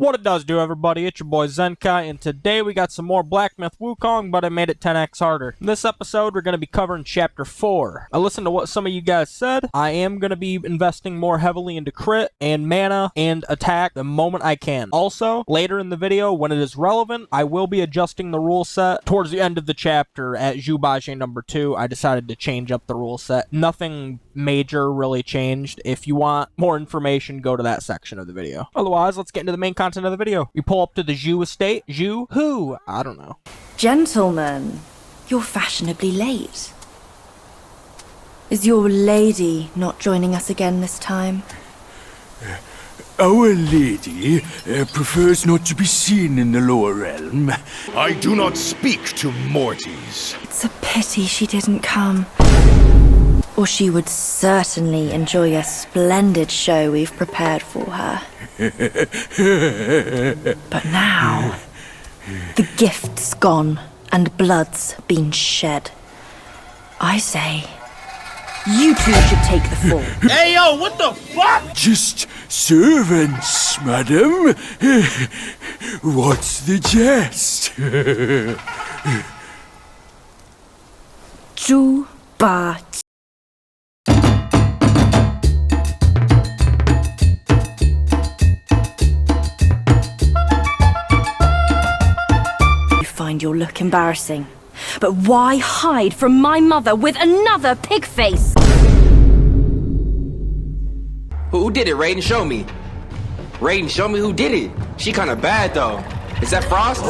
What it does do, everybody, it's your boy Zenkai, and today we got some more Black Myth Wukong, but I made it 10x harder. In this episode, we're going to be covering Chapter 4. I listened to what some of you guys said. I am going to be investing more heavily into crit, and mana, and attack the moment I can. Also, later in the video, when it is relevant, I will be adjusting the rule set. Towards the end of the chapter, at Zhu Bajie number 2, I decided to change up the rule set. Nothing major really changed. If you want more information, go to that section of the video. Otherwise, let's get into the main content of the video. We pull up to the Zhu estate. Zhu? Who? I don't know. Gentlemen, you're fashionably late. Is your lady not joining us again this time? Our lady prefers not to be seen in the lower realm. I do not speak to Mortys. It's a pity she didn't come. Or she would certainly enjoy a splendid show we've prepared for her. But now, the gift's gone and blood's been shed. I say, you two should take the fall. Hey yo, what the fuck? Just servants, madam. What's the jest? Zhu Bajie. Find your look embarrassing. But why hide from my mother with another pig face? Who did it, Raiden? Show me. Raiden, show me who did it. She kinda bad though. Is that Frost?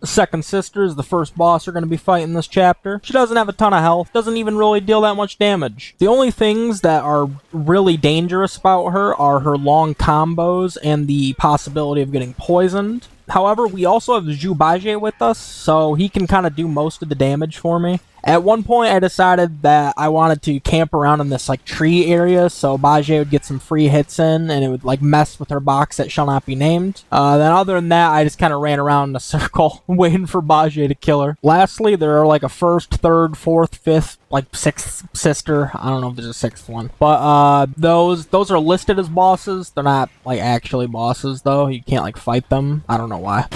The second sister is the first boss we're going to be fighting this chapter. She doesn't have a ton of health, doesn't even really deal that much damage. The only things that are really dangerous about her are her long combos and the possibility of getting poisoned. However, we also have Zhu Bajie with us, so he can kind of do most of the damage for me. At one point, I decided that I wanted to camp around in this, tree area, so Bajie would get some free hits in, and it would, mess with her box that shall not be named. Then other than that, I just kind of ran around in a circle, waiting for Bajie to kill her. Lastly, there are, a first, third, fourth, fifth, sixth sister. I don't know if there's a sixth one. But, those are listed as bosses. They're not, actually bosses, though. You can't, fight them. I don't know why.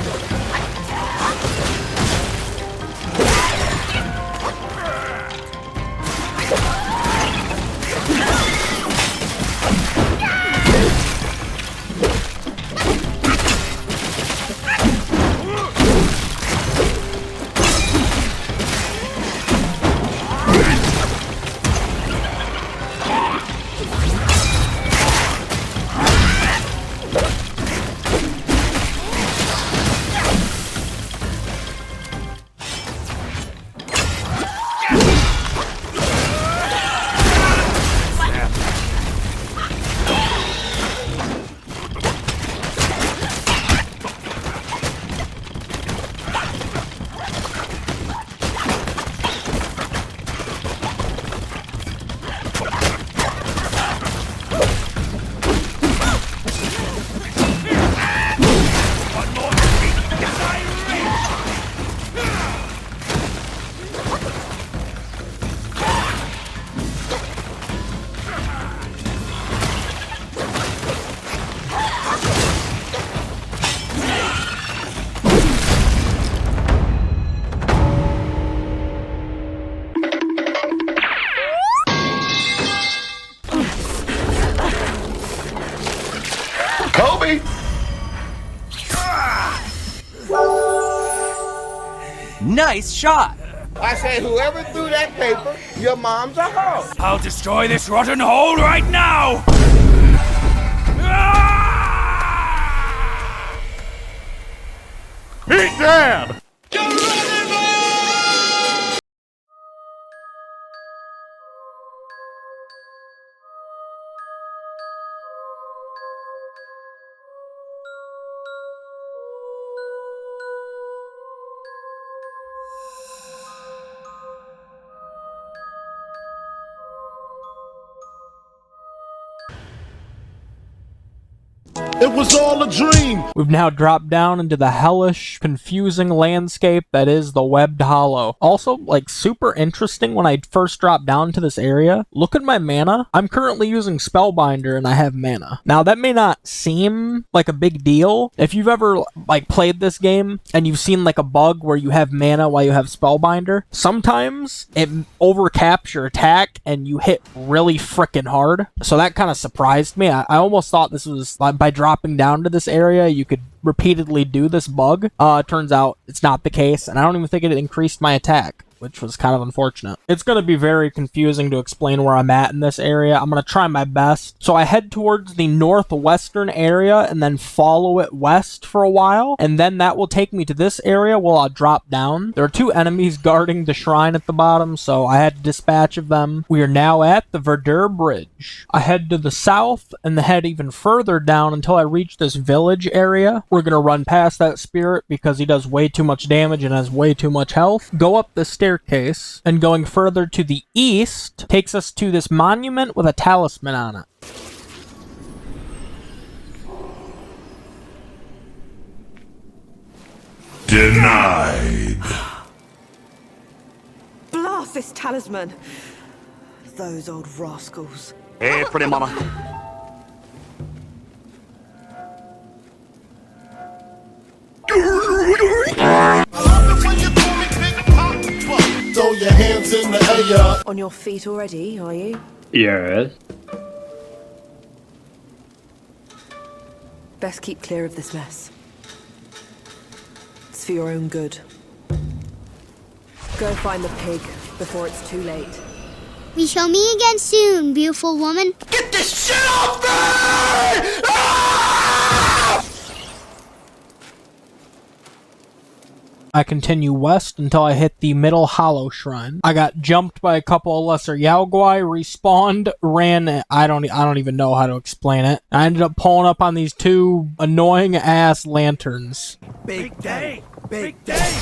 Nice shot! I say whoever threw that paper, your mom's a hoe. I'll destroy this rotten hole right now! Eat dab! It was all a dream. We've now dropped down into the hellish, confusing landscape that is the Webbed Hollow. Also, like, super interesting when I first dropped down to this area. Look at my mana. I'm currently using Spellbinder and I have mana. Now, that may not seem like a big deal. If you've ever, like, played this game and you've seen, like, a bug where you have mana while you have Spellbinder, sometimes it overcaps your attack and you hit really frickin' hard. So that kind of surprised me. I almost thought this was, like, by dropping down to this area, you could repeatedly do this bug. Turns out it's not the case, and I don't even think it increased my attack, which was kind of unfortunate. It's going to be very confusing to explain where I'm at in this area. I'm going to try my best. So I head towards the northwestern area and then follow it west for a while, and then that will take me to this area where I'll drop down. There are 2 enemies guarding the shrine at the bottom, so I had to dispatch of them. We are now at the Verdure Bridge. I head to the south and then head even further down until I reach this village area. We're going to run past that spirit because he does way too much damage and has way too much health. Go up the staircase, and going further to the east takes us to this monument with a talisman on it. Denied. Blast this talisman! Those old rascals. Hey, pretty mama. Throw your hands in the air. On your feet already, are you? Yes. Best keep clear of this mess. It's for your own good. Go find the pig before it's too late. We shall meet again soon, beautiful woman. Get this shit off me! Ah! I continue west until I hit the Middle Hollow Shrine. I got jumped by a couple of lesser Yao Guai, respawned, ran, I don't even know how to explain it. I ended up pulling up on these 2 annoying ass lanterns. Big day! Big day!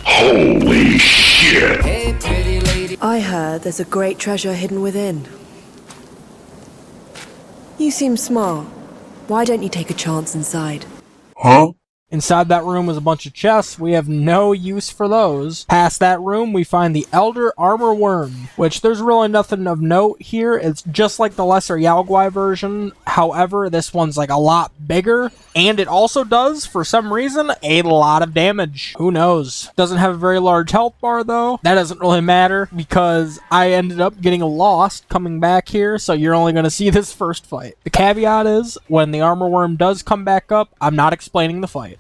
Holy shit! Hey, pretty lady. I heard there's a great treasure hidden within. You seem smart. Why don't you take a chance inside? Huh? Inside that room was a bunch of chests. We have no use for those. Past that room, we find the Elder Armor Worm, which there's really nothing of note here. It's just like the lesser Yao Guai version. However, this one's like a lot bigger, and it also does, for some reason, a lot of damage. Who knows? Doesn't have a very large health bar, though. That doesn't really matter, because I ended up getting lost coming back here, so you're only going to see this first fight. The caveat is, when the Armor Worm does come back up, I'm not explaining the fight.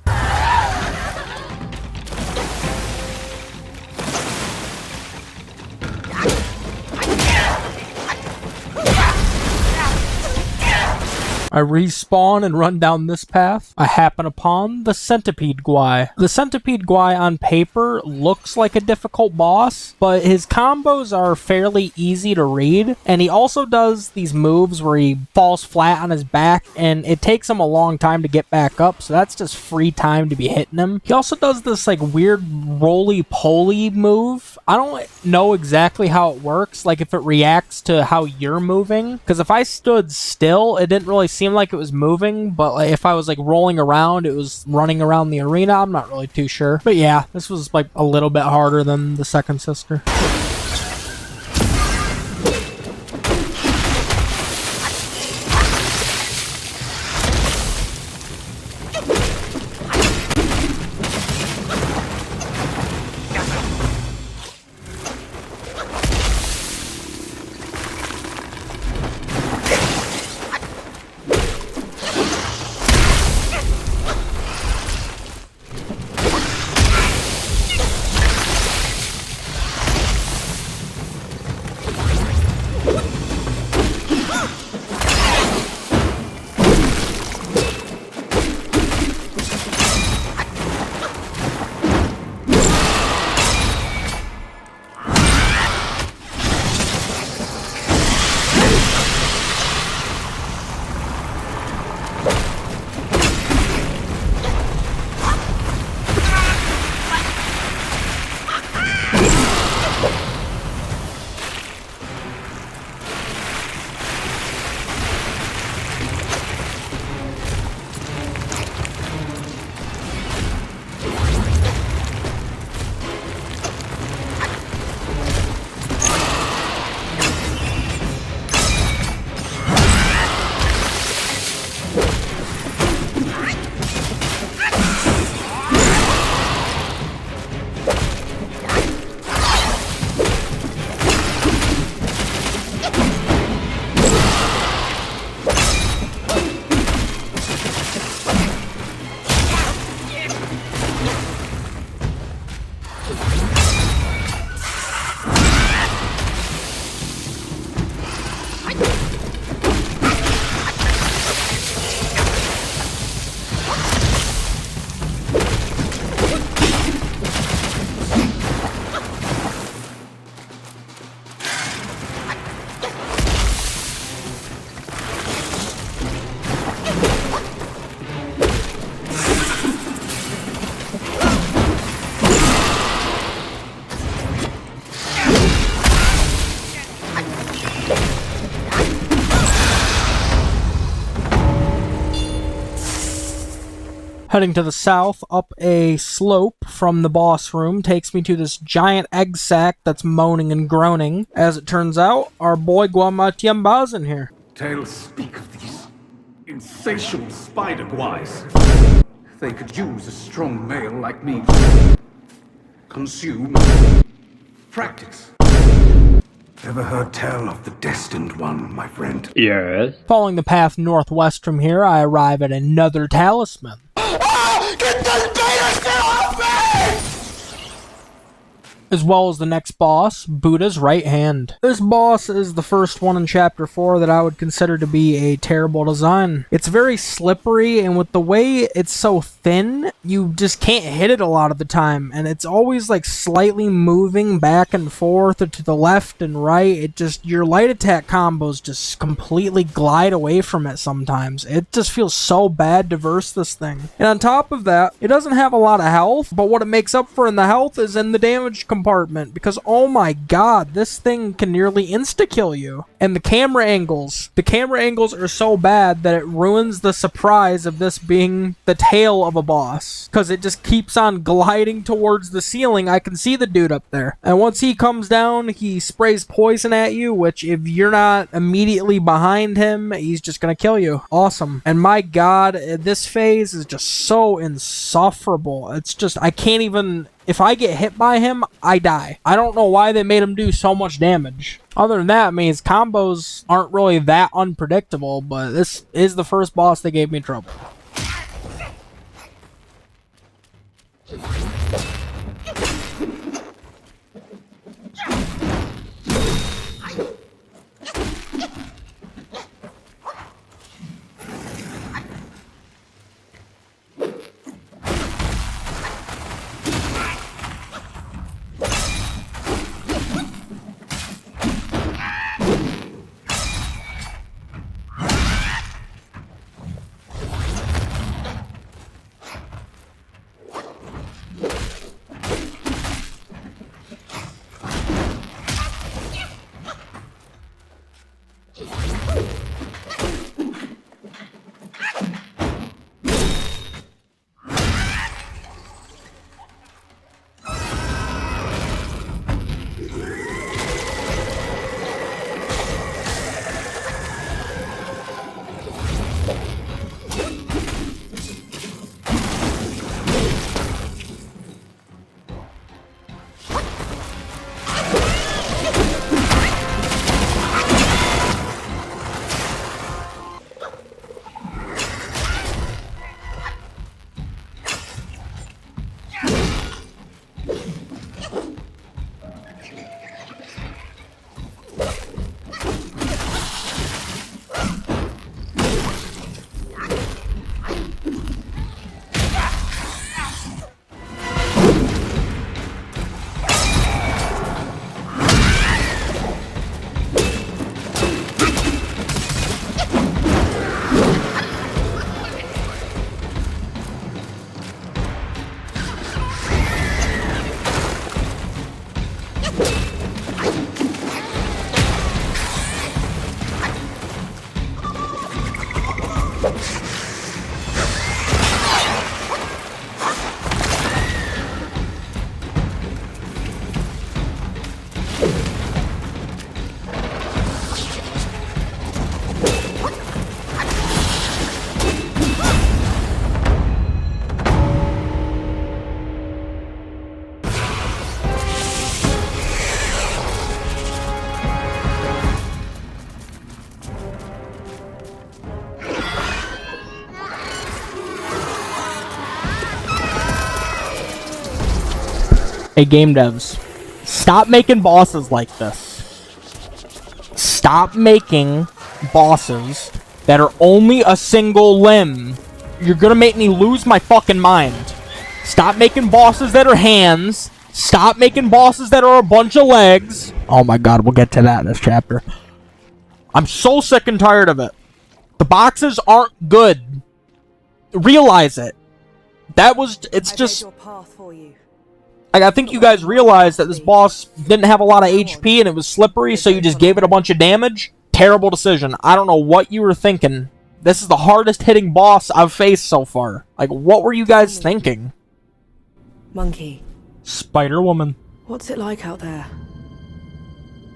I respawn and run down this path. I happen upon the Centipede Guai. The Centipede Guai on paper looks like a difficult boss, but his combos are fairly easy to read, and he also does these moves where he falls flat on his back, and it takes him a long time to get back up, so that's just free time to be hitting him. He also does this like weird roly-poly move. I don't know exactly how it works, like if it reacts to how you're moving, because if I stood still, it didn't really seem like it was moving, but like, if I was like rolling around, it was running around the arena. I'm not really too sure. But yeah, this was like a little bit harder than the second sister. Heading to the south, up a slope from the boss room, takes me to this giant egg sack that's moaning and groaning. As it turns out, our boy Guamatiamba's in here. Tales speak of these insatiable spider guais. They could use a strong male like me. Consume. Practice. Ever heard tell of the Destined One, my friend? Yes. Following the path northwest from here, I arrive at another talisman. Get this beta shit off me! As well as the next boss, Buddha's right hand. This boss is the first one in Chapter 4 that I would consider to be a terrible design. It's very slippery, and with the way it's so thin, you just can't hit it a lot of the time, and it's always like slightly moving back and forth or to the left and right. It just, your light attack combos just completely glide away from it sometimes. It just feels so bad to verse this thing. And on top of that, it doesn't have a lot of health, but what it makes up for in the health is in the damage compartment, because oh my god, this thing can nearly insta-kill you. And the camera angles are so bad that it ruins the surprise of this being the tail of a boss, because it just keeps on gliding towards the ceiling. I can see the dude up there, and once he comes down, he sprays poison at you, which if you're not immediately behind him, he's just gonna kill you. Awesome. And my god, this phase is just so insufferable. It's just, I can't even... If I get hit by him, I die. I don't know why they made him do so much damage. Other than that, I mean, his combos aren't really that unpredictable, but this is the first boss that gave me trouble. Hey, game devs, stop making bosses like this. Stop making bosses that are only a single limb. You're gonna make me lose my fucking mind. Stop making bosses that are hands. Stop making bosses that are a bunch of legs. Oh my god, we'll get to that in this chapter. I'm so sick and tired of it. The boxes aren't good. Realize it. It's just... I think you guys realized that this boss didn't have a lot of HP and it was slippery, so you just gave it a bunch of damage. Terrible decision. I don't know what you were thinking. This is the hardest hitting boss I've faced so far. Like, what were you guys thinking? Monkey, Spider-Woman. what's it like out there?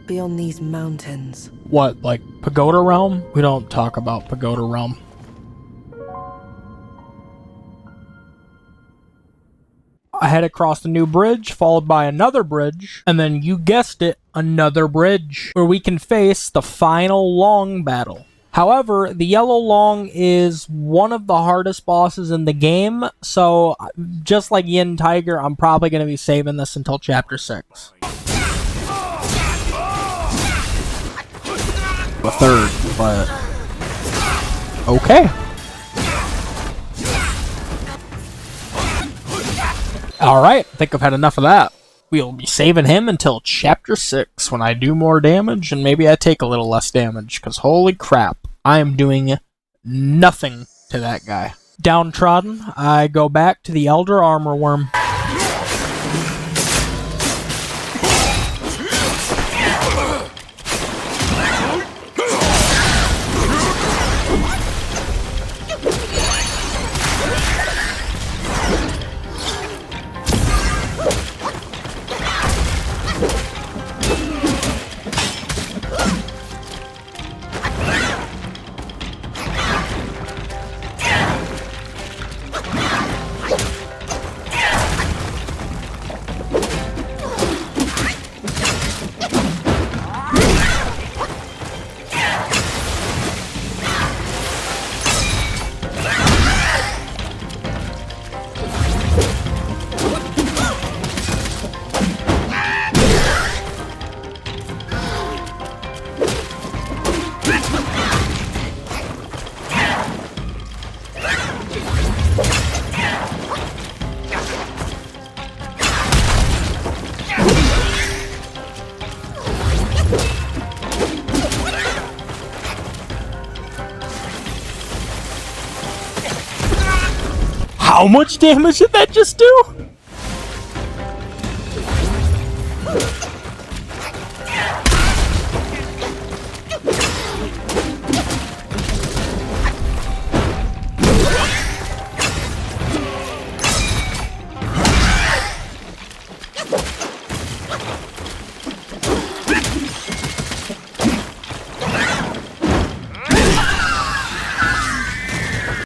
Beyond these mountains. What, like Pagoda Realm? We don't talk about Pagoda Realm. I head across the new bridge, followed by another bridge, and then you guessed it, another bridge, where we can face the final Loong battle. However, the Yellow Loong is one of the hardest bosses in the game, so just like Yin Tiger, I'm probably going to be saving this until Chapter 6. The third, but okay. Alright, I think I've had enough of that. We'll be saving him until Chapter 6, when I do more damage, and maybe I take a little less damage, because holy crap, I am doing nothing to that guy. Downtrodden, I go back to the Elder Amourworm. How much damage did that just do?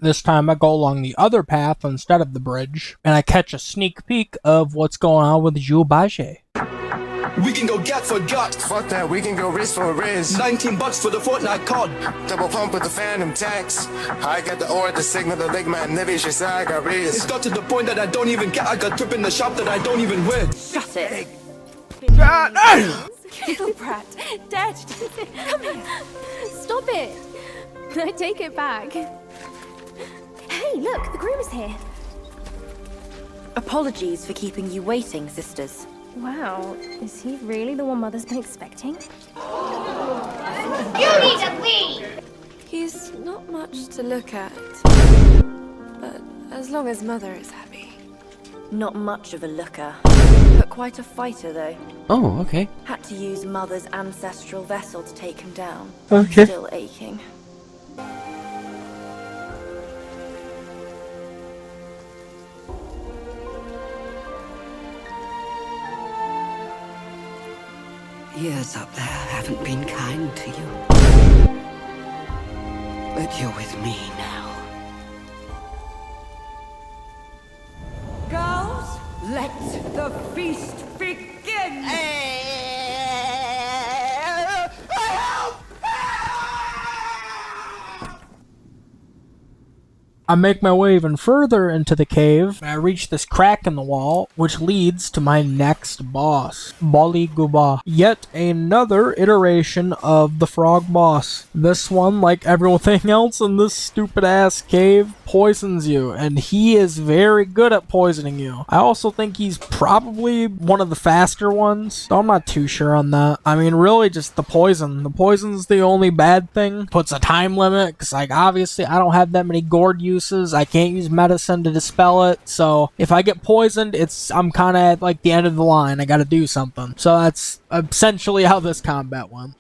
This time I go along the other path instead of the bridge, and I catch a sneak peek of what's going on with Zhu Bajie. We can go gut for gut. Fuck that, we can go wrist for wrist. $19 for the Fortnite card. Double pump with the Phantom tax. I got the ore, the signal, the lig, man, nibby, she said I got wrist. It's got to the point that I don't even get. I got trip in the shop that I don't even win. Shut it. Little brat. Dad, come here. Stop it. I take it back. Hey, look, the groom is here. Apologies for keeping you waiting, sisters. Wow, is he really the one Mother's been expecting? You need to leave! He's not much to look at. But as long as Mother is happy. Not much of a looker, but quite a fighter though. Oh, okay. Had to use Mother's ancestral vessel to take him down. Okay. Still aching. Years up there haven't been kind to you. But you're with me now. Girls, let the feast begin! I make my way even further into the cave, and I reach this crack in the wall, which leads to my next boss, Baw-Li-Guhh-Baw. Yet another iteration of the frog boss. This one, like everything else in this stupid-ass cave, poisons you, and he is very good at poisoning you. I also think he's probably one of the faster ones, so I'm not too sure on that. I mean, really just the poison. The poison's the only bad thing. Puts a time limit, because, like, obviously I don't have that many gourd uses. I can't use medicine to dispel it, so if I get poisoned, I'm kind of at like the end of the line. I gotta do something. So that's essentially how this combat went.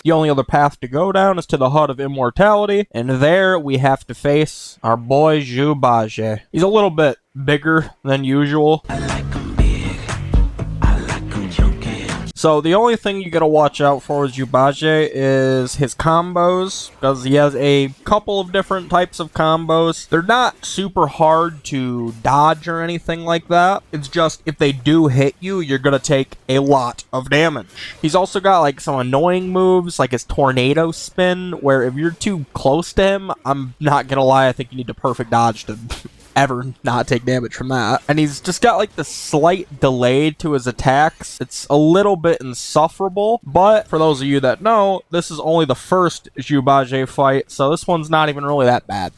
The only other path to go down is to the Hut of Immortality, and there we have to face our boy Zhu Bajie. He's a little bit bigger than usual. So the only thing you gotta watch out for with Zhu Bajie is his combos, because he has a couple of different types of combos. They're not super hard to dodge or anything like that. It's just if they do hit you, you're gonna take a lot of damage. He's also got like some annoying moves, like his tornado spin, where if you're too close to him, I'm not gonna lie, I think you need to perfect dodge to ever not take damage from that. And he's just got like the slight delay to his attacks. It's a little bit insufferable, but for those of you that know, this is only the first Zhu Bajie fight, so this one's not even really that bad.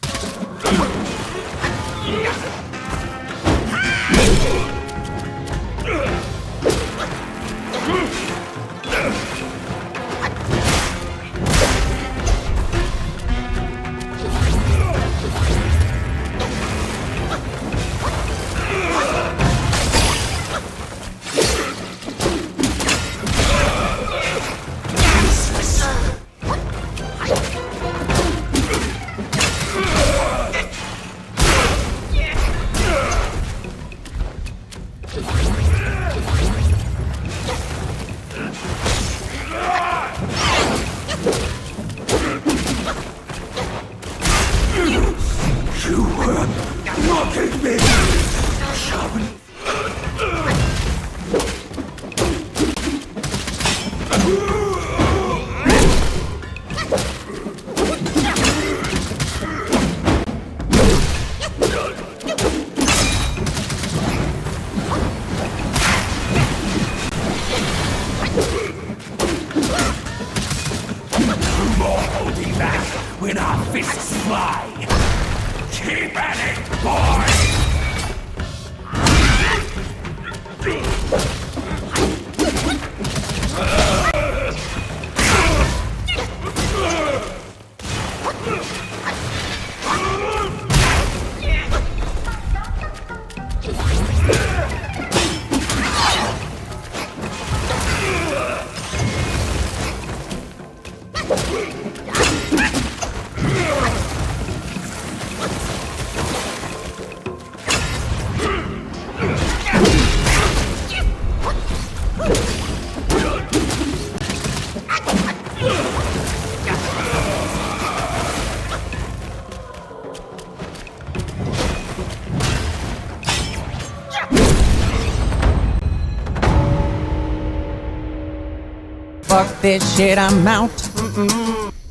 When our fists fly, keep at it, boy! Fuck this shit, I'm out.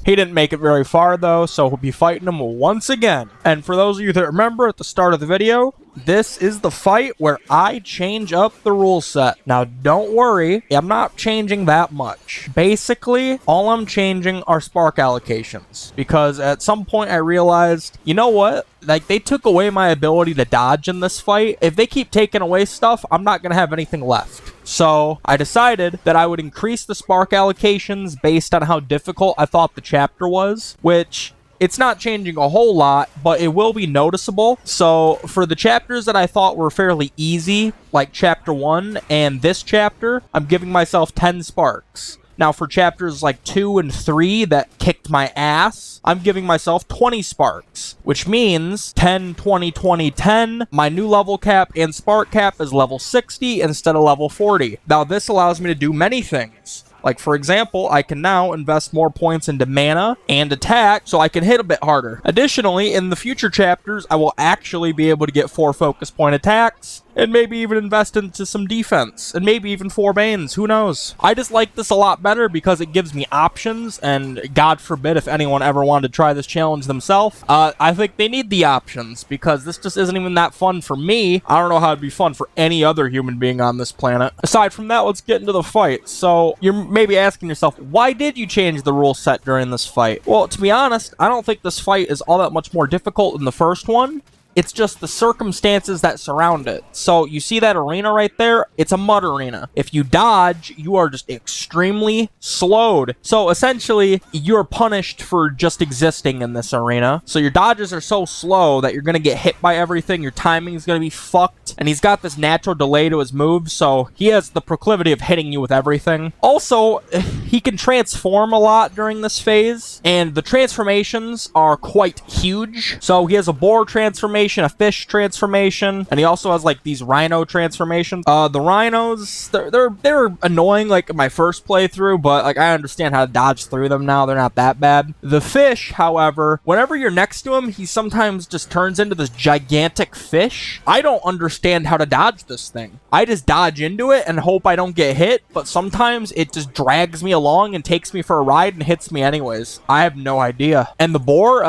He didn't make it very far though, so we'll be fighting him once again. And for those of you that remember at the start of the video, this is the fight where I change up the rule set. Now don't worry, I'm not changing that much. Basically, all I'm changing are spark allocations. Because at some point I realized, you know what? Like, they took away my ability to dodge in this fight. If they keep taking away stuff, I'm not gonna have anything left. So I decided that I would increase the spark allocations based on how difficult I thought the chapter was, which it's not changing a whole lot, but it will be noticeable. So for the chapters that I thought were fairly easy, like chapter 1 and this chapter, I'm giving myself 10 sparks. Now for chapters like 2 and 3 that kicked my ass, I'm giving myself 20 sparks, which means 10, 20, 20, 10. My new level cap and spark cap is level 60 instead of level 40. Now this allows me to do many things. Like, for example, I can now invest more points into mana and attack so I can hit a bit harder. Additionally, in the future chapters, I will actually be able to get 4 focus point attacks and maybe even invest into some defense and maybe even 4 Banes. Who knows? I just like this a lot better because it gives me options, and God forbid if anyone ever wanted to try this challenge themselves. I think they need the options because this just isn't even that fun for me. I don't know how it'd be fun for any other human being on this planet. Aside from that, let's get into the fight. So you're maybe asking yourself, why did you change the rule set during this fight? Well, to be honest, I don't think this fight is all that much more difficult than the first one. It's just the circumstances that surround it. So you see that arena right there? It's a mud arena. If you dodge, you are just extremely slowed. So essentially, you're punished for just existing in this arena. So your dodges are so slow that you're going to get hit by everything. Your timing is going to be fucked. And he's got this natural delay to his moves, so he has the proclivity of hitting you with everything. Also, he can transform a lot during this phase, and the transformations are quite huge. So he has a boar transformation, a fish transformation, and he also has like these rhino transformations. The rhinos, they're annoying like in my first playthrough, but like I understand how to dodge through them now. They're not that bad. The fish, however, whenever you're next to him, he sometimes just turns into this gigantic fish. I don't understand how to dodge this thing. I just dodge into it and hope I don't get hit, but sometimes it just drags me along and takes me for a ride and hits me anyways. I have no idea. And the boar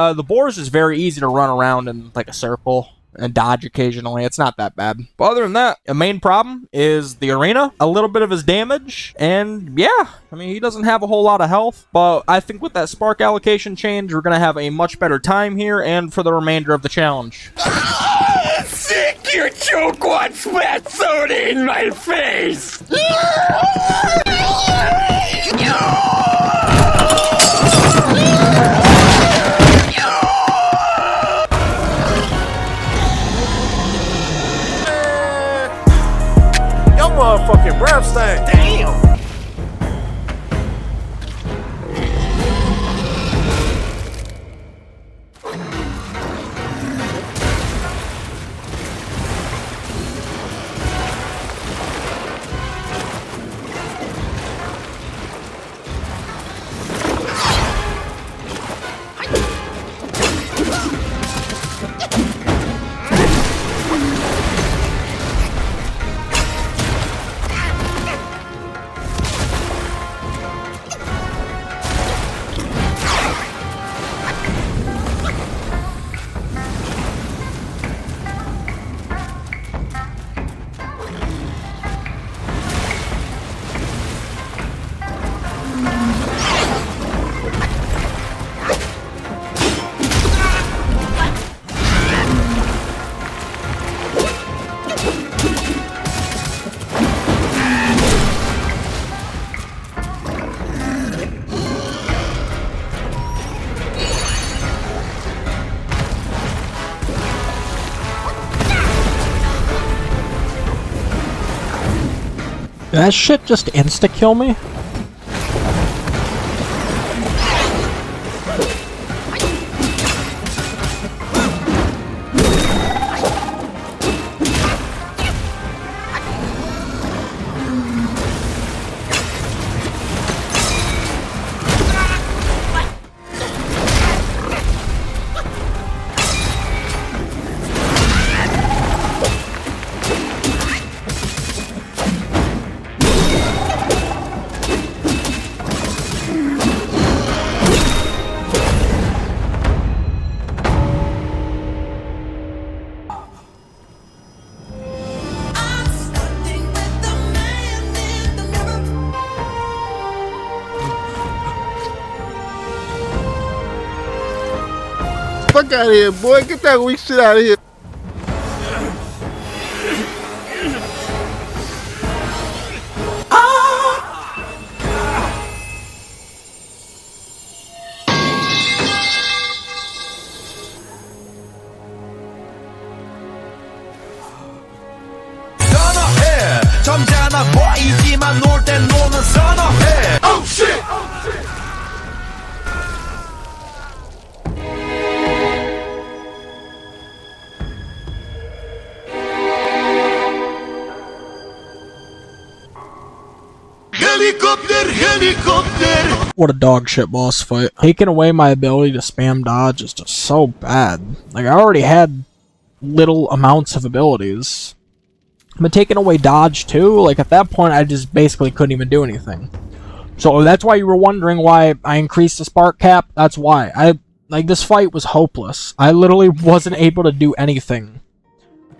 is just very easy to run around in like a circle and dodge occasionally. It's not that bad. But other than that, the main problem is the arena, a little bit of his damage, and yeah, I mean, he doesn't have a whole lot of health, but I think with that spark allocation change, we're gonna have a much better time here and for the remainder of the challenge. Sick, your choke wants sweat soda in my face! Your motherfucking breath stank. Damn. Did that shit just insta-kill me? Fuck out of here, boy. Get that weak shit out of here. 점잖아 보이지만 놀 땐 노는 선어해. Oh shit! Helicopter, helicopter. What a dog shit boss fight. Taking away my ability to spam dodge is just so bad. Like, I already had little amounts of abilities. But taking away dodge too, like at that point I just basically couldn't even do anything. So that's why you were wondering why I increased the spark cap. That's why. Like, this fight was hopeless. I literally wasn't able to do anything.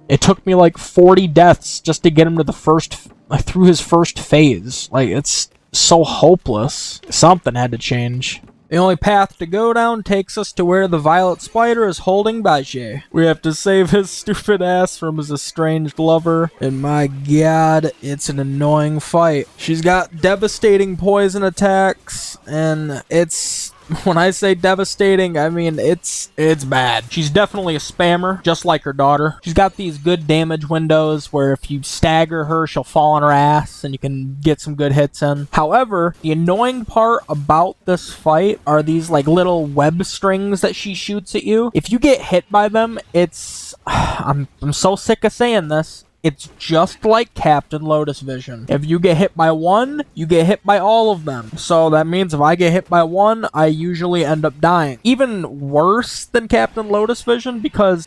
It took me like 40 deaths just to get him to the first, like, through his first phase. Like, it's so hopeless. Something had to change. The only path to go down takes us to where the Violet Spider is holding Bajie. We have to save his stupid ass from his estranged lover, and my god, it's an annoying fight. She's got devastating poison attacks, and it's... when I say devastating, I mean it's bad. She's definitely a spammer, just like her daughter. She's got these good damage windows where if you stagger her, she'll fall on her ass and you can get some good hits in. However, the annoying part about this fight are these like little web strings that she shoots at you. If you get hit by them, it's... I'm so sick of saying this. It's just like Captain Lotus Vision. If you get hit by one, you get hit by all of them. So that means if I get hit by one, I usually end up dying. Even worse than Captain Lotus Vision because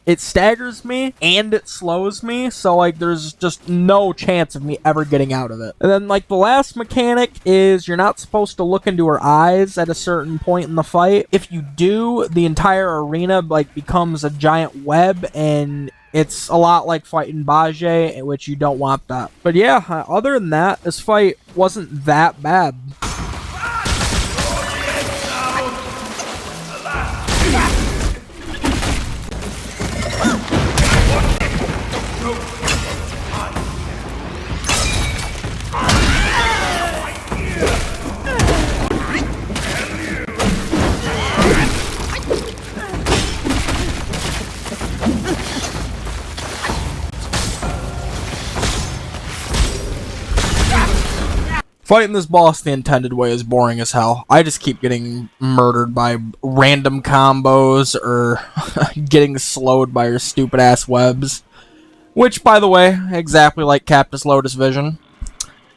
it staggers me and it slows me. So like there's just no chance of me ever getting out of it. And then like the last mechanic is you're not supposed to look into her eyes at a certain point in the fight. If you do, the entire arena like becomes a giant web and it's a lot like fighting Bajie, in which you don't want that. But yeah, other than that, this fight wasn't that bad. Fighting this boss the intended way is boring as hell. I just keep getting murdered by random combos or getting slowed by her stupid ass webs. Which, by the way, exactly like Captain Lotus Vision.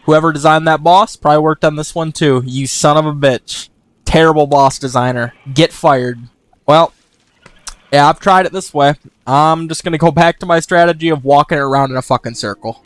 Whoever designed that boss probably worked on this one too. You son of a bitch. Terrible boss designer. Get fired. Well, yeah, I've tried it this way. I'm just gonna go back to my strategy of walking around in a fucking circle.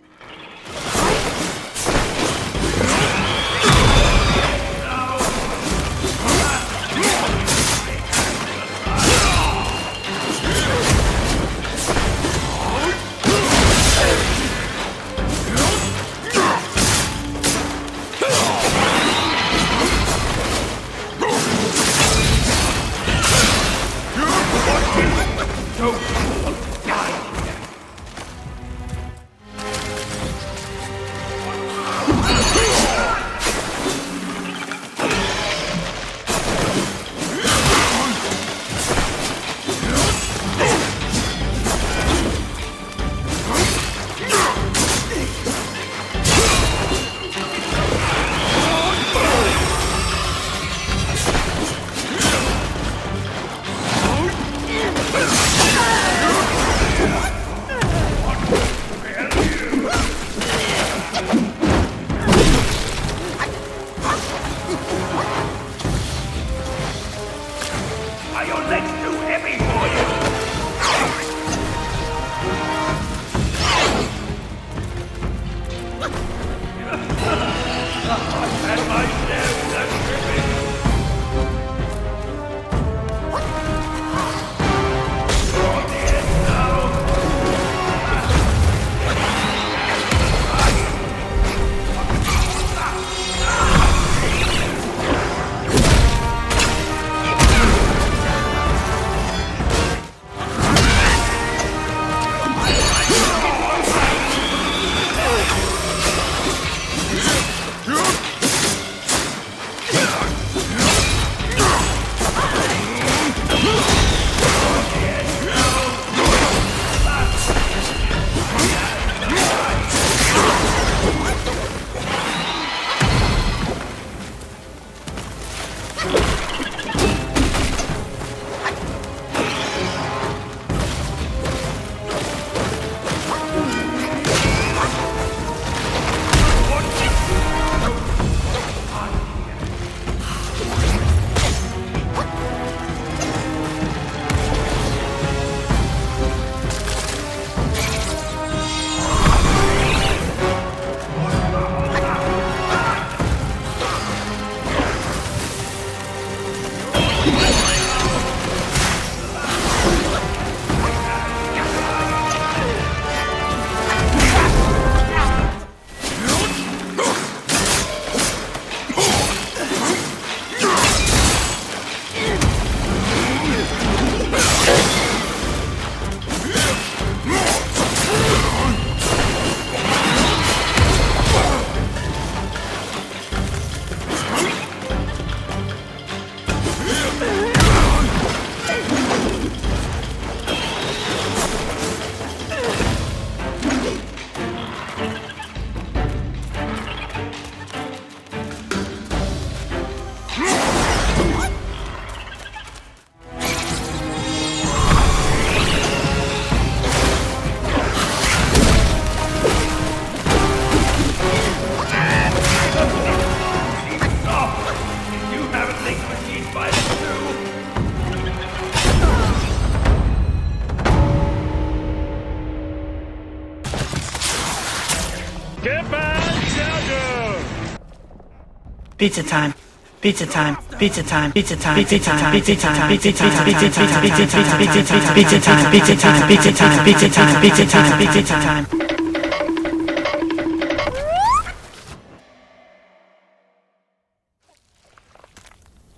Pizza time. Pizza time. Pizza time. Pizza time. Pizza time. Pizza time. Pizza time. Pizza time. Pizza time. Pizza time. Pizza time. Pizza time. Pizza time. Pizza time. Pizza time. Pizza time.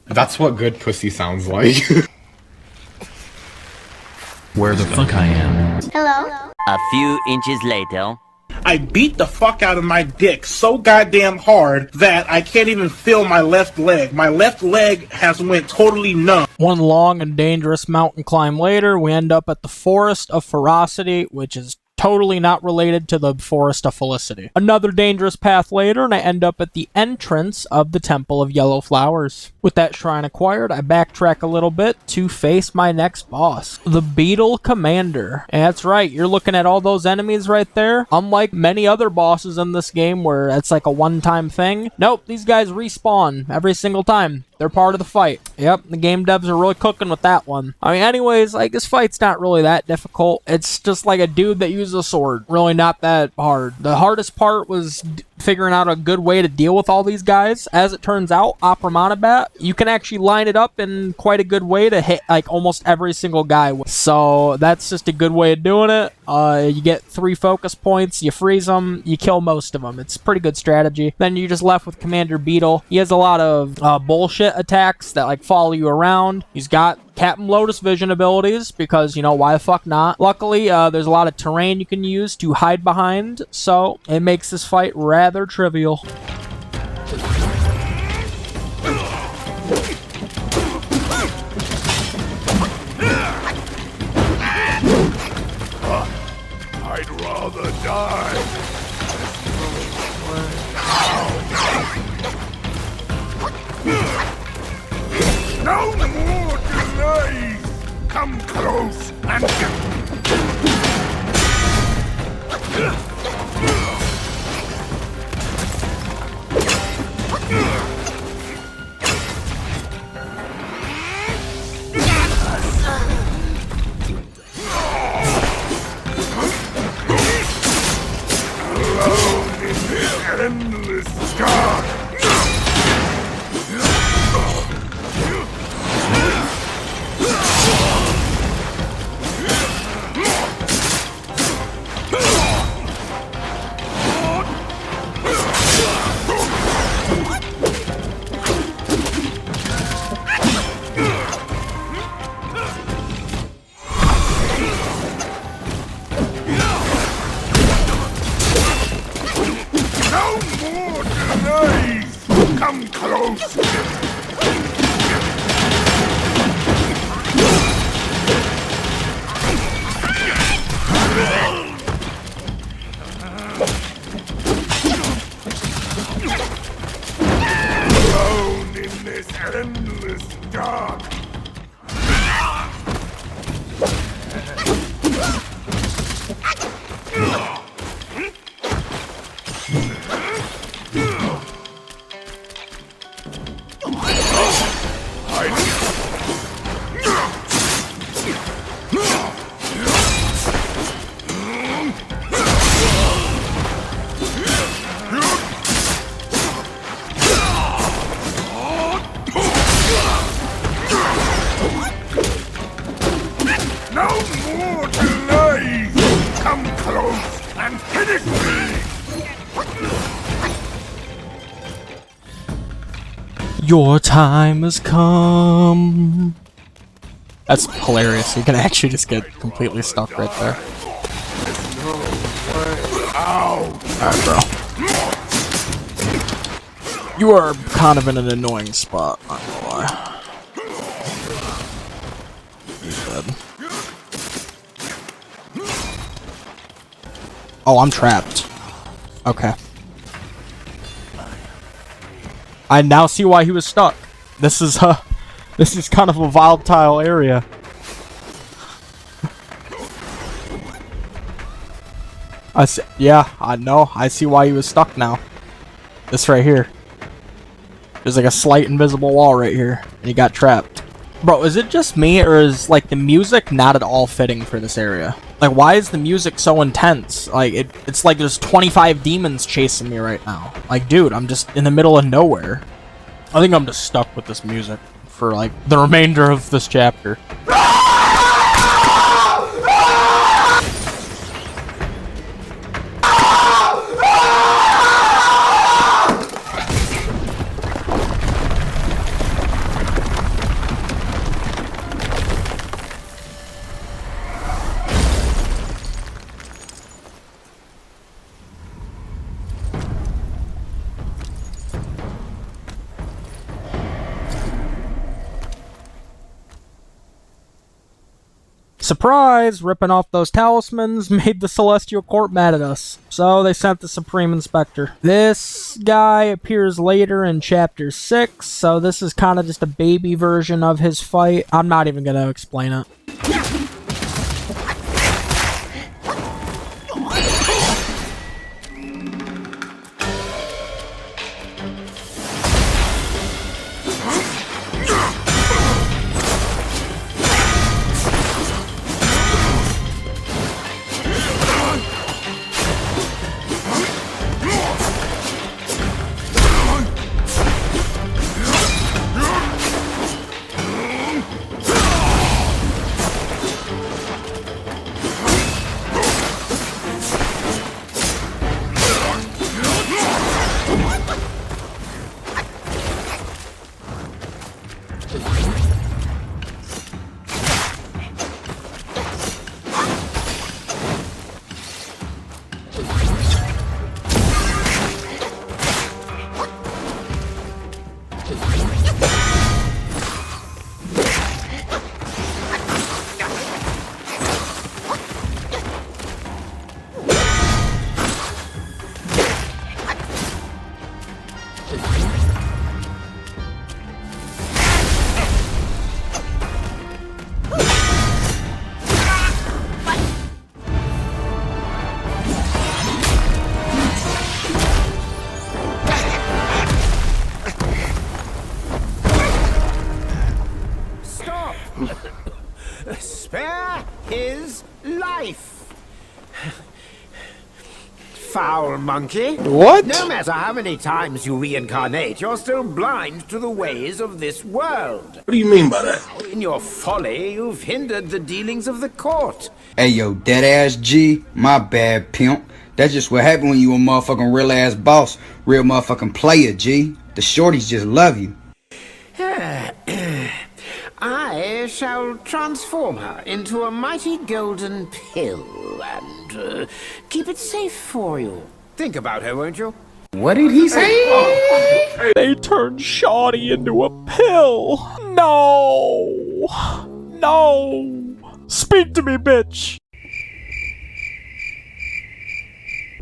That's what good pussy sounds like. Where the fuck I am. Hello? A few inches later. I beat the fuck out of my dick so goddamn hard that I can't even feel my left leg. My left leg has went totally numb. One long and dangerous mountain climb later, we end up at the Forest of Ferocity, which is totally not related to the Forest of Felicity. Another dangerous path later, and I end up at the entrance of the Temple of Yellow Flowers. With that shrine acquired, I backtrack a little bit to face my next boss, the Beetle Commander. And that's right, you're looking at all those enemies right there. Unlike many other bosses in this game where it's like a one-time thing, nope, these guys respawn every single time. They're part of the fight. Yep, the game devs are really cooking with that one. I mean, anyways, like, this fight's not really that difficult. It's just like a dude that uses a sword. Really not that hard. The hardest part was figuring out a good way to deal with all these guys. As it turns out, Amourworm, you can actually line it up in quite a good way to hit, like, almost every single guy. So, that's just a good way of doing it. You get 3 focus points, you freeze them, you kill most of them. It's a pretty good strategy. Then you're just left with Commander Beetle. He has a lot of bullshit attacks that, like, follow you around. He's got Captain Lotus vision abilities, because, you know, why the fuck not? Luckily, there's a lot of terrain you can use to hide behind, so it makes this fight rather trivial. I'd rather die. No more delays! Come close and alone in this endless dark. Come close! Alone in this endless dark. No more delays! Come close and finish me! Your time has come. That's hilarious. You can actually just get completely stuck right there. Alright, bro. You are kind of in an annoying spot, not gonna lie. He's dead. Oh, I'm trapped. Okay. I now see why he was stuck. This is kind of a volatile area. Yeah, I know. I see why he was stuck now. This right here. There's like a slight invisible wall right here, and he got trapped. Bro, is it just me, or is like the music not at all fitting for this area? Like, why is the music so intense? Like, it's like there's 25 demons chasing me right now. Like, dude, I'm just in the middle of nowhere. I think I'm just stuck with this music for like the remainder of this chapter. Surprise! Ripping off those talismans made the Celestial Court mad at us. So they sent the Supreme Inspector. This guy appears later in Chapter 6, so this is kind of just a baby version of his fight. I'm not even going to explain it. Spare his life. Foul monkey. What? No matter how many times you reincarnate, you're still blind to the ways of this world. What do you mean by that? In your folly, you've hindered the dealings of the court. Hey yo, that ass G, my bad pimp. That's just what happened when you a motherfucking real ass boss. Real motherfucking player, G. The shorties just love you. I shall transform her into a mighty golden pill and keep it safe for you. Think about her, won't you? What did he say? They turned Shoddy into a pill. No. No. Speak to me, bitch.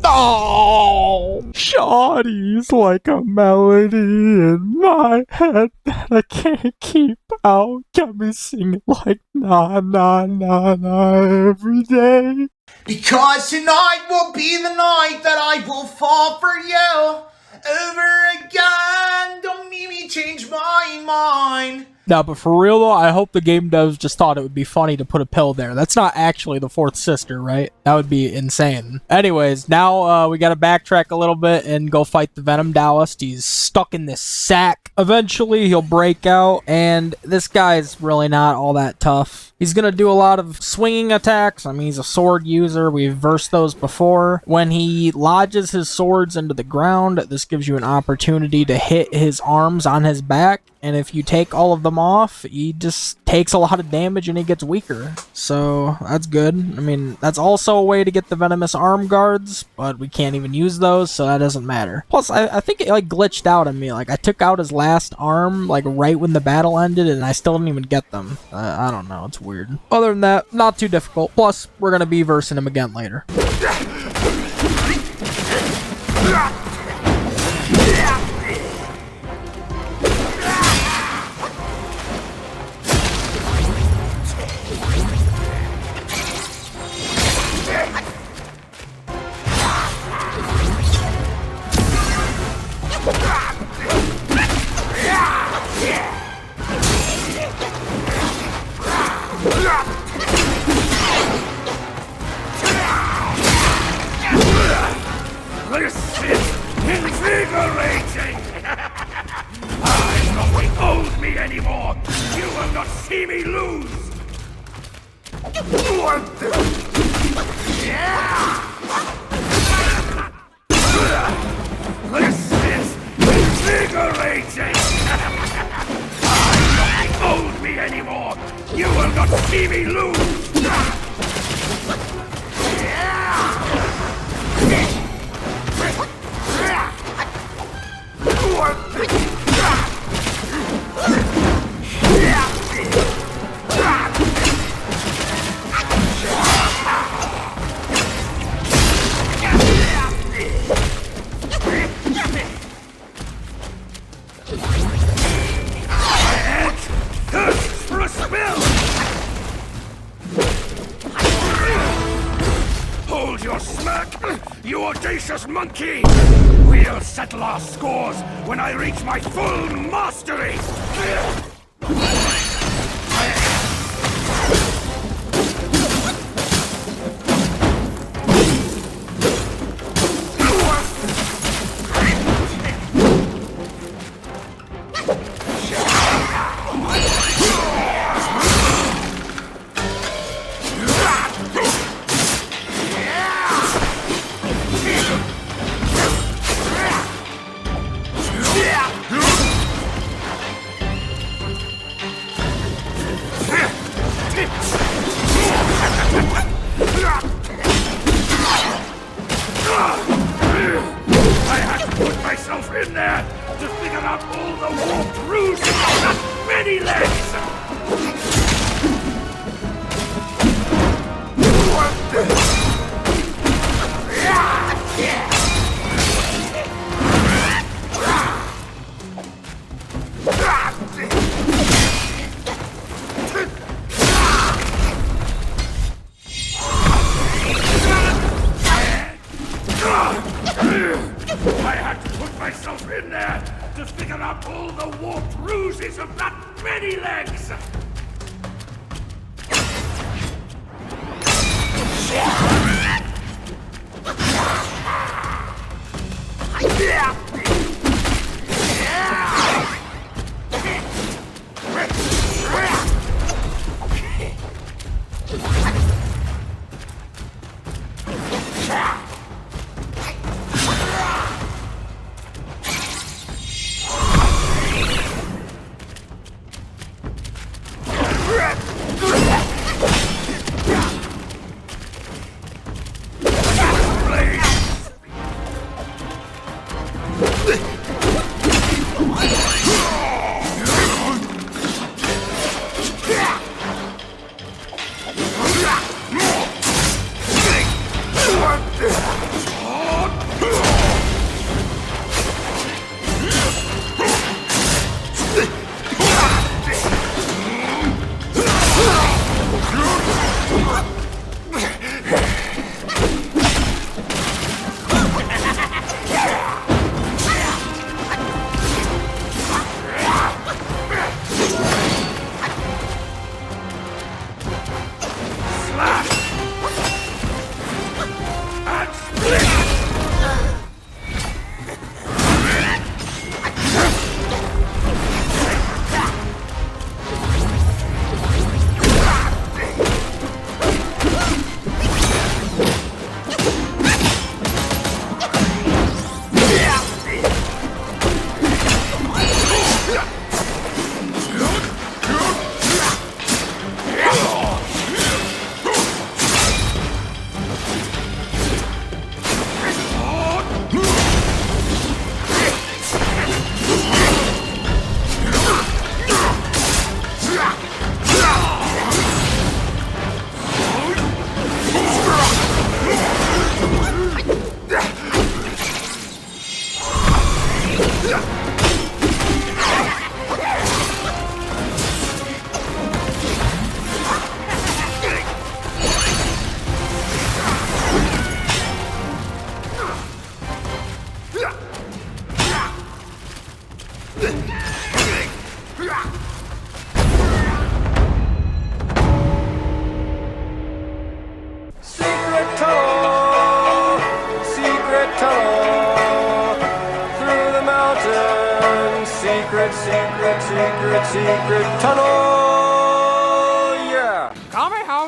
Oh, Shoddy's like a melody in my head that I can't keep out. Got me singing like na na na na every day. Because tonight will be the night that I will fall for you over again. Don't make me change my mind. No, but for real though, I hope the game devs just thought it would be funny to put a pill there. That's not actually the fourth sister, right? That would be insane. Anyways, now we gotta backtrack a little bit and go fight the Venom Daoist. He's stuck in this sack. Eventually, he'll break out, and this guy's really not all that tough. He's gonna do a lot of swinging attacks. I mean, he's a sword user. We've versed those before. When he lodges his swords into the ground, this gives you an opportunity to hit his arms on his back. And if you take all of them off, he just takes a lot of damage and he gets weaker. So that's good. I mean, that's also a way to get the venomous arm guards, but we can't even use those, so that doesn't matter. Plus, I think it like glitched out on me. Like I took out his last arm like right when the battle ended, and I still didn't even get them. I don't know. It's weird. Other than that, not too difficult. Plus, we're gonna be versing him again later. This is invigorating! I see me lose! This is invigorating! Don't hold me anymore! You will not see me lose! For a spill! Hold your smirk, you audacious monkey! We'll settle our scores when I reach my full mastery! In there to figure out all the warped ruses of that many legs! I had to put myself in there to figure out all the warped ruses of that many legs!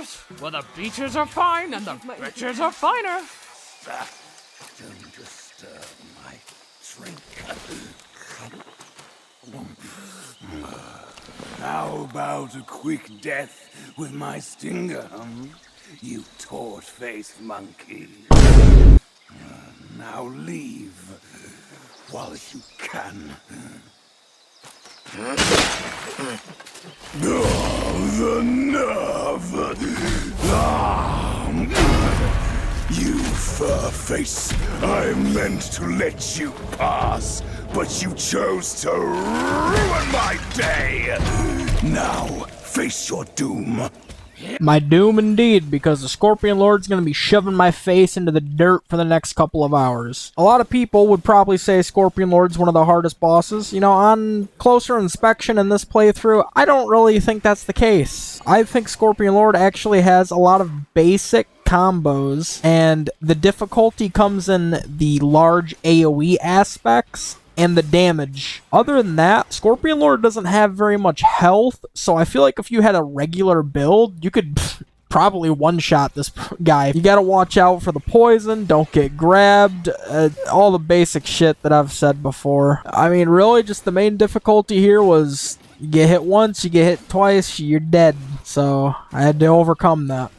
house where the beaches are fine and the bitches are finer. Don't disturb my drink. How about a quick death with my stinger, you torch-faced monkey? Now leave while you can. The nerve! You fur-face! I meant to let you pass, but you chose to ruin my day! Now, face your doom. My doom indeed, because the Scorpionlord's gonna be shoving my face into the dirt for the next couple of hours. A lot of people would probably say Scorpionlord's one of the hardest bosses. You know, on closer inspection in this playthrough, I don't really think that's the case. I think Scorpionlord actually has a lot of basic combos, and the difficulty comes in the large AoE aspects and the damage. Other than that, Scorpionlord doesn't have very much health, so I feel like if you had a regular build, you could probably one-shot this guy. You gotta watch out for the poison, don't get grabbed, all the basic shit that I've said before. I mean, really, just the main difficulty here was you get hit once, you get hit twice, you're dead. So, I had to overcome that.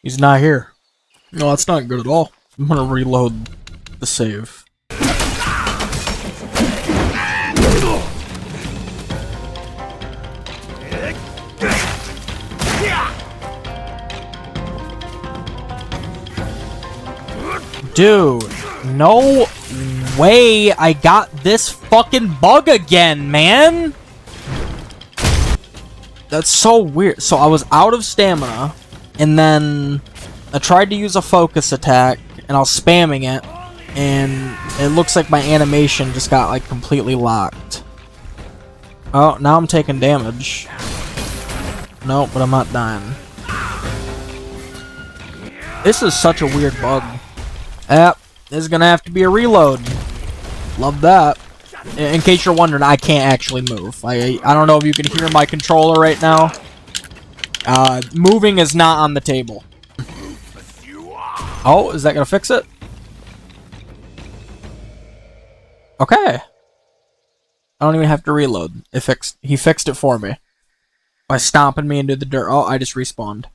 He's not here. No, that's not good at all. I'm gonna reload the save. Dude, no way I got this fucking bug again, man! That's so weird. So I was out of stamina, and then I tried to use a focus attack, and I was spamming it, and it looks like my animation just got like completely locked. Oh, now I'm taking damage. No, but I'm not dying. This is such a weird bug. Yep, this is gonna have to be a reload. Love that. In case you're wondering, I can't actually move. I don't know if you can hear my controller right now. Moving is not on the table. Oh, is that gonna fix it? Okay. I don't even have to reload. He fixed it for me. By stomping me into the dirt. Oh, I just respawned.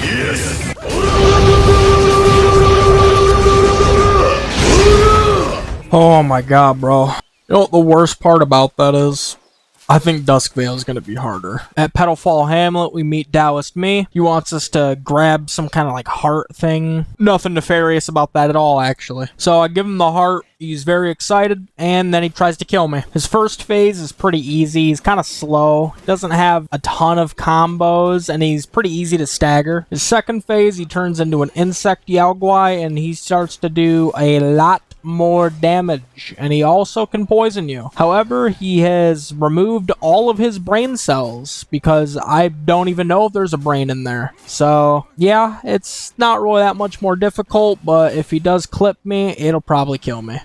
Yes. Oh my god, bro. You know what the worst part about that is? I think Duskveil is going to be harder. At Petalfall Hamlet, we meet Daoist Mi. He wants us to grab some kind of like heart thing. Nothing nefarious about that at all, actually. So I give him the heart. He's very excited, and then he tries to kill me. His first phase is pretty easy. He's kind of slow. Doesn't have a ton of combos, and he's pretty easy to stagger. His second phase, he turns into an insect Yao Guai, and he starts to do a lot more damage, and he also can poison you. However, he has removed all of his brain cells because I don't even know if there's a brain in there. So yeah, it's not really that much more difficult, but if he does clip me, it'll probably kill me.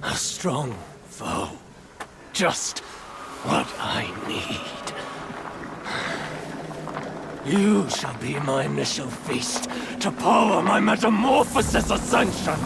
A strong foe. Just what I need. You shall be my initial feast to power my metamorphosis ascension.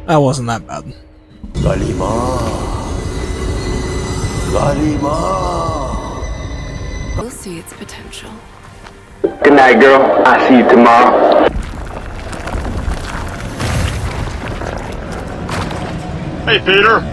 That wasn't that bad. Galima. We'll see its potential. Good night, girl. I'll see you tomorrow. Hey, Peter.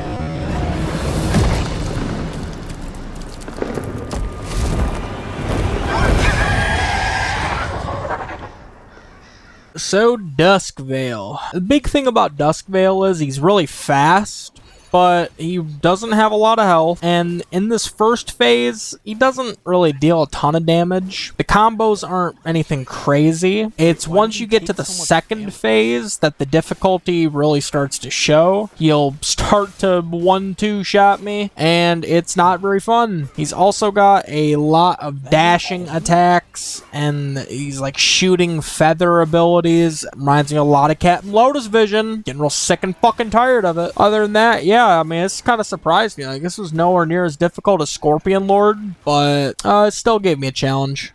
So, Duskveil. The big thing about Duskveil is he's really fast, but he doesn't have a lot of health, and in this first phase, he doesn't really deal a ton of damage. The combos aren't anything crazy. It's once you get to the second phase that the difficulty really starts to show. He'll start to 1-2 shot me, and it's not very fun. He's also got a lot of dashing attacks, and he's like shooting feather abilities. Reminds me a lot of Captain Lotus Vision. Getting real sick and fucking tired of it. Other than that, yeah, I mean, it's kind of surprised me. Like, this was nowhere near as difficult as Scorpionlord, but it still gave me a challenge.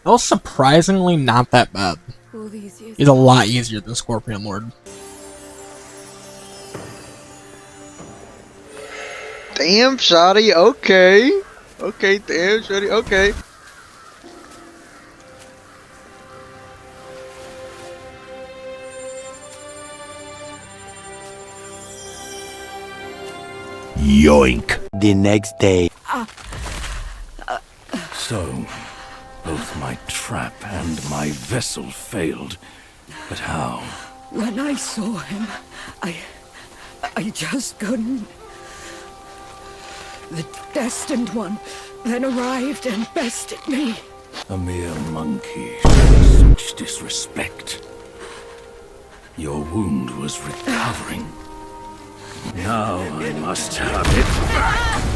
That was surprisingly not that bad. All these years. He's a lot easier than Scorpionlord. Damn, shawty, okay. Okay, damn, shawty, okay. Yoink! The next day. So, both my trap and my vessel failed. But how? When I saw him, I just couldn't. The destined one then arrived and bested me. A mere monkey showing such disrespect. Your wound was recovering. Now I must have it back!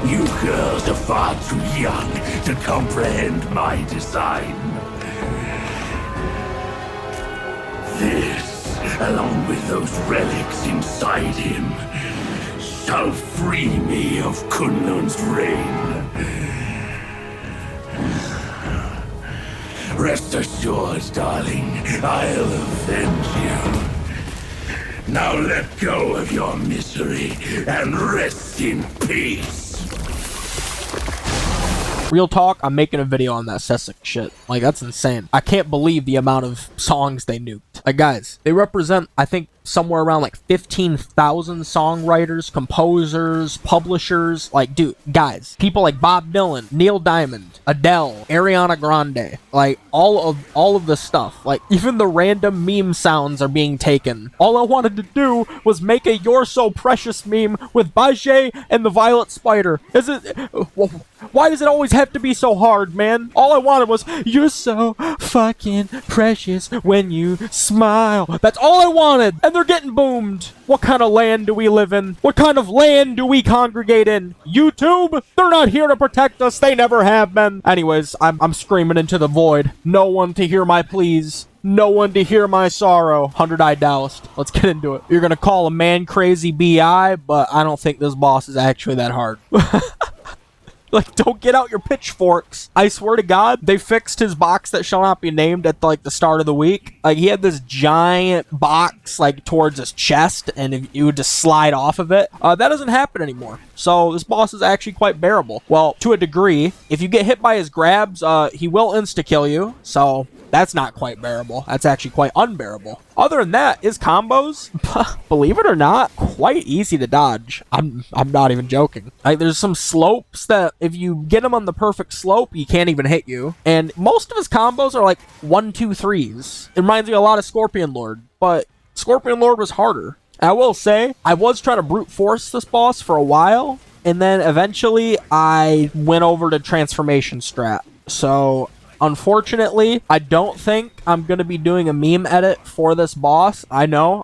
You girls are far too young to comprehend my design. This, along with those relics inside him, shall free me of Kunlun's reign. Rest assured, darling, I'll avenge you. Now let go of your misery and rest in peace. Real talk, I'm making a video on that Sessic shit. Like, that's insane. I can't believe the amount of songs they nuked. Like, guys, they represent, I think, somewhere around like 15,000 songwriters, composers, publishers. Like, dude, guys, people like Bob Dylan, Neil Diamond, Adele, Ariana Grande, like all of this stuff. Like, even the random meme sounds are being taken. All I wanted to do was make a "You're So Precious" meme with Bajie and the Violet Spider. Is it? Why does it always have to be so hard, man? All I wanted was "You're so fucking precious when you smile." That's all I wanted. And they're getting boomed. What kind of land do we live in? What kind of land do we congregate in? YouTube? They're not here to protect us. They never have been. Anyways, I'm screaming into the void. No one to hear my pleas. No one to hear my sorrow. 100-eyed Daoist. Let's get into it. You're gonna call a man crazy BI, but I don't think this boss is actually that hard. Like, don't get out your pitchforks. I swear to God, they fixed his box that shall not be named at, like, the start of the week. Like, he had this giant box, like, towards his chest, and you would just slide off of it. That doesn't happen anymore. So, this boss is actually quite bearable. Well, to a degree. If you get hit by his grabs, he will insta-kill you. So, that's not quite bearable. That's actually quite unbearable. Other than that, his combos, believe it or not, quite easy to dodge. I'm not even joking. Like, there's some slopes that if you get him on the perfect slope, he can't even hit you. And most of his combos are like 1, 2, 3s. It reminds me a lot of Scorpionlord, but Scorpionlord was harder. I will say, I was trying to brute force this boss for a while, and then eventually I went over to transformation strat. So, unfortunately, I don't think I'm going to be doing a meme edit for this boss. I know.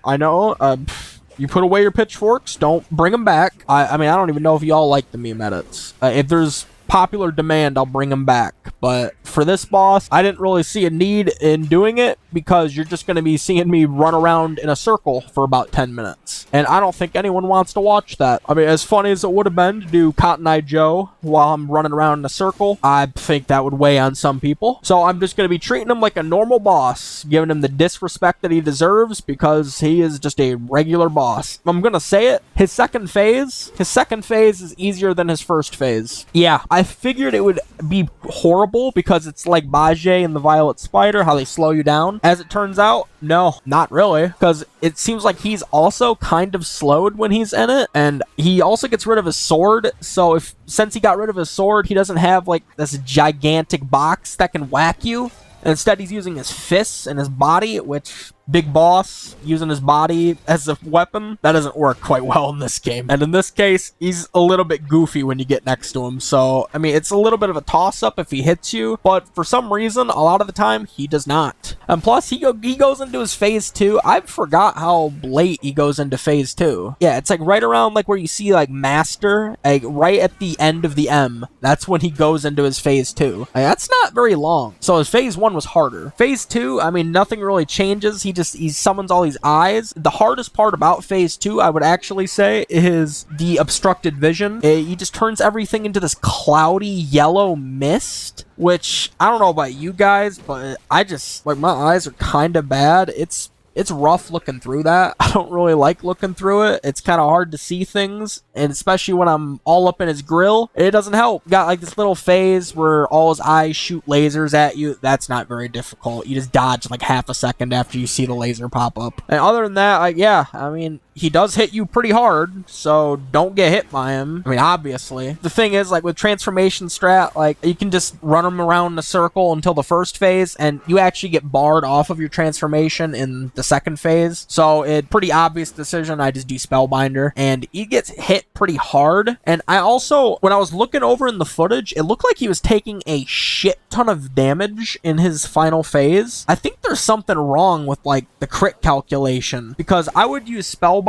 You put away your pitchforks, don't bring them back. I mean, I don't even know if y'all like the meme edits. If there's popular demand, I'll bring them back. But for this boss, I didn't really see a need in doing it because you're just going to be seeing me run around in a circle for about 10 minutes. And I don't think anyone wants to watch that. I mean, as funny as it would have been to do Cotton Eye Joe while I'm running around in a circle, I think that would weigh on some people. So I'm just going to be treating him like a normal boss, giving him the disrespect that he deserves because he is just a regular boss. I'm going to say it, his second phase is easier than his first phase. Yeah, I figured it would be horrible because it's like Bajie and the Violet Spider, how they slow you down. As it turns out, no, not really, because it seems like he's also kind of slowed when he's in it, and he also gets rid of his sword, so since he got rid of his sword, he doesn't have like this gigantic box that can whack you. Instead, he's using his fists and his body, which big boss using his body as a weapon, that doesn't work quite well in this game. And in this case, he's a little bit goofy when you get next to him. So, I mean, it's a little bit of a toss-up if he hits you, but for some reason, a lot of the time, he does not. And plus, he goes into his phase 2. I forgot how late he goes into phase 2. Yeah, it's like right around like where you see like Master, like right at the end of the M. That's when he goes into his phase 2. Like, that's not very long. So his phase 1 was harder. Phase 2, I mean, nothing really changes. He summons all these eyes. The hardest part about phase 2, I would actually say, is the obstructed vision. He just turns everything into this cloudy yellow mist, which I don't know about you guys, but I just, like, my eyes are kind of bad. It's rough looking through that. I don't really like looking through it. It's kind of hard to see things, and especially when I'm all up in his grill, it doesn't help. Got like this little phase where all his eyes shoot lasers at you. That's not very difficult. You just dodge like half a second after you see the laser pop up. And other than that, like, yeah, I mean, he does hit you pretty hard, so don't get hit by him. I mean, obviously. The thing is, like, with transformation strat, like, you can just run him around in a circle until the first phase, and you actually get barred off of your transformation in the second phase. So, it's pretty obvious decision. I just do Spellbinder, and he gets hit pretty hard. And I also, when I was looking over in the footage, it looked like he was taking a shit ton of damage in his final phase. I think there's something wrong with, like, the crit calculation, because I would use Spellbinder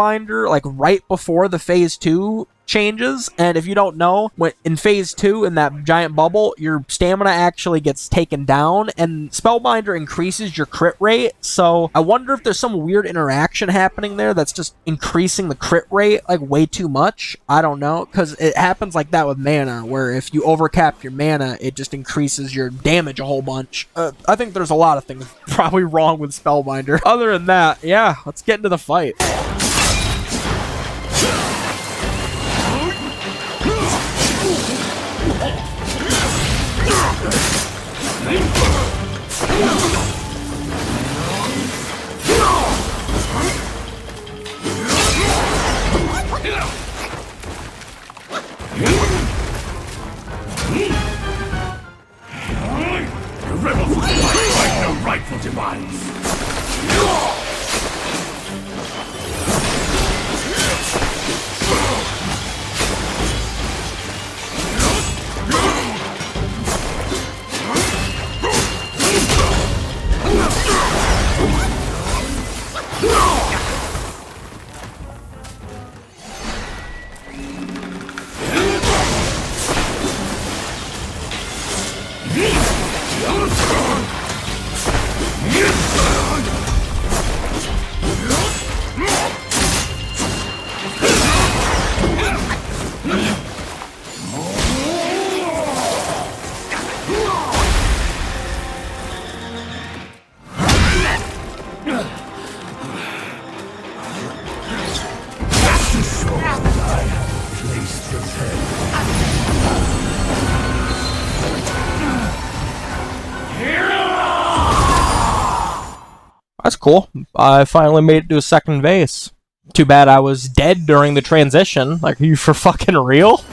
like right before the phase 2 changes, and if you don't know, when in phase 2 in that giant bubble, your stamina actually gets taken down, and Spellbinder increases your crit rate. So I wonder if there's some weird interaction happening there that's just increasing the crit rate like way too much. I don't know, because it happens like that with mana, where if you overcap your mana, it just increases your damage a whole bunch. I think there's a lot of things probably wrong with Spellbinder. Other than that, yeah, let's get into the fight. The rebels will find no rightful demise. That's cool. I finally made it to a second vase. Too bad I was dead during the transition. Like, are you for fucking real?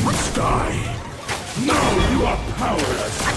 must die. No, you are powerless.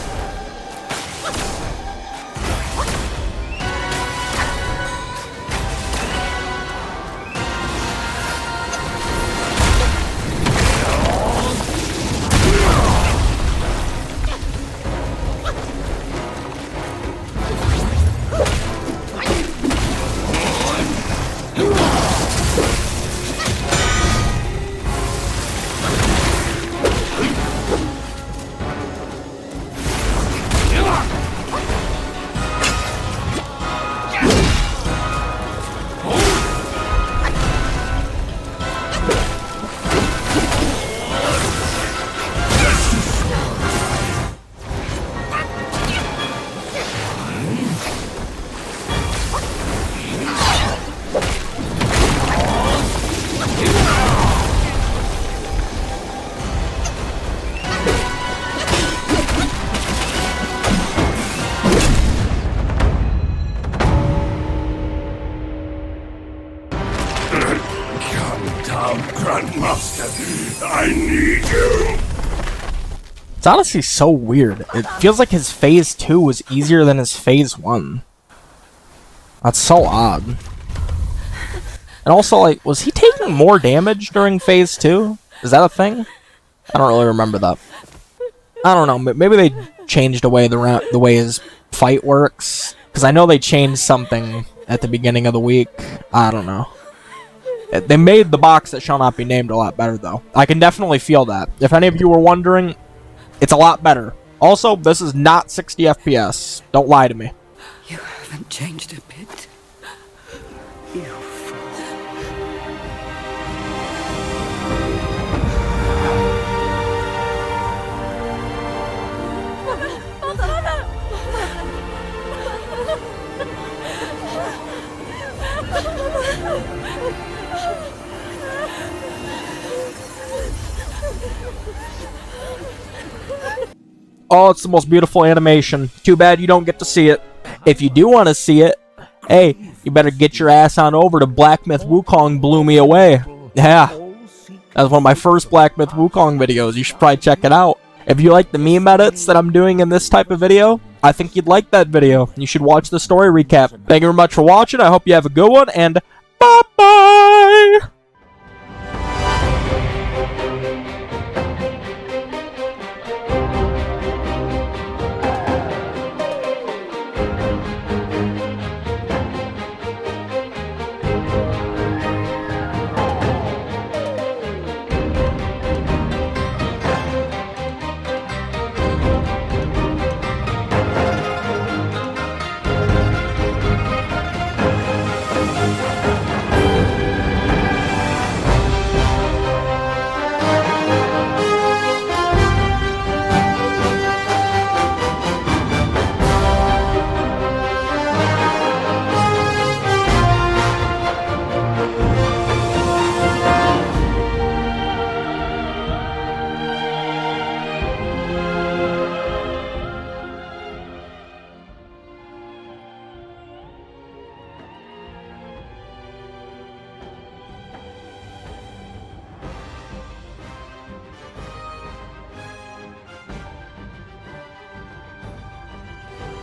Grandmaster, I need you. It's honestly so weird. It feels like his phase 2 was easier than his phase 1. That's so odd. And also, like, was he taking more damage during phase 2? Is that a thing? I don't really remember that. I don't know. Maybe they changed the way the way his fight works. Because I know they changed something at the beginning of the week. I don't know. They made the box that shall not be named a lot better, though. I can definitely feel that. If any of you were wondering, it's a lot better. Also, this is not 60 FPS. Don't lie to me. You haven't changed a bit. You Oh, it's the most beautiful animation. Too bad you don't get to see it. If you do want to see it, hey, you better get your ass on over to Black Myth Wukong Blew Me Away. Yeah, that was one of my first Black Myth Wukong videos. You should probably check it out. If you like the meme edits that I'm doing in this type of video, I think you'd like that video. You should watch the story recap. Thank you very much for watching. I hope you have a good one, and bye-bye!